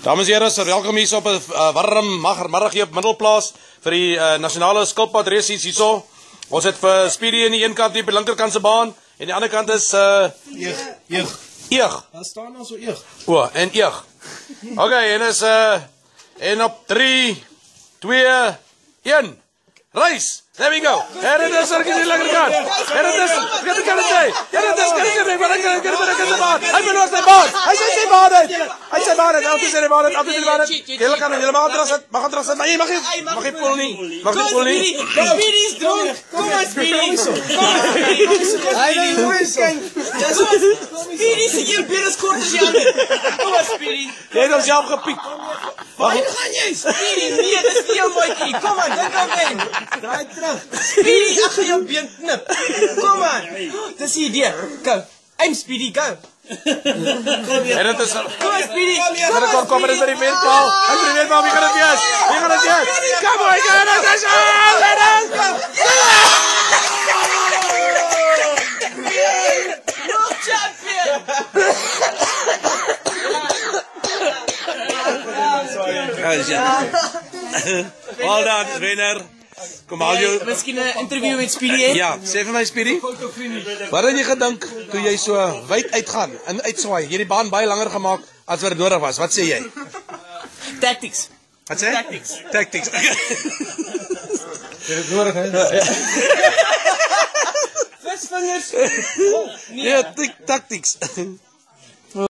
Dames en heren, welkom hier op 'n warm middag hier op Middelplaas vir die nasionale skilpad race hierso. Ons het vir Speedy aan die een kant hier op die linkerkant se baan en die ander kant is Eeg. Daar staan nou so eeg. O, en Eeg. Okay, en is en op 3 2 1 Reis. There we go. Here it is, die linkerkant. Here it is. Get the say. Here it is. Get the baan. Hy belos die baan. Hy sê sy baan uit. Hy sê baan uit. Altyd sê die baan uit. Altyd sê die baan uit. Julle kan julle mag terug sit. Mag terug sit. Maar jy mag nie pull nie. Mag nie pull nie. Speedy is dronk. Kom maar Speedy. Hy is moeiskyn. Speedy se hier binne skort as jy ander. Kom maar Speedy. Jy het homself gepiek. Waar gaan jy? Speedy, nee, dis nie jou maatjie. Kom aan, dink aan wen. Draai terug. Speedy, ek gaan jou been knip. Kom aan. Dis die idee. Go. I'm Speedy, go. En dit is Kom aan Speedy. kom maar is by die windpaal. Hy by die windpaal, wie gaan dit wees? Wie gaan dit wees? Kom on, dit is World champion. Well done, winner. Kom al jou. Miskien 'n interview met Speedy hê? Ja, sê vir my Speedy. Wat het jy gedink toe jy so wyd uitgaan en uitswaai? Jy het die baan baie langer gemaak as wat dit nodig was. Wat sê jy? Tactics. Wat sê? Tactics. Tactics. Jy het nodig hè. Visvingers. Ja, tactics.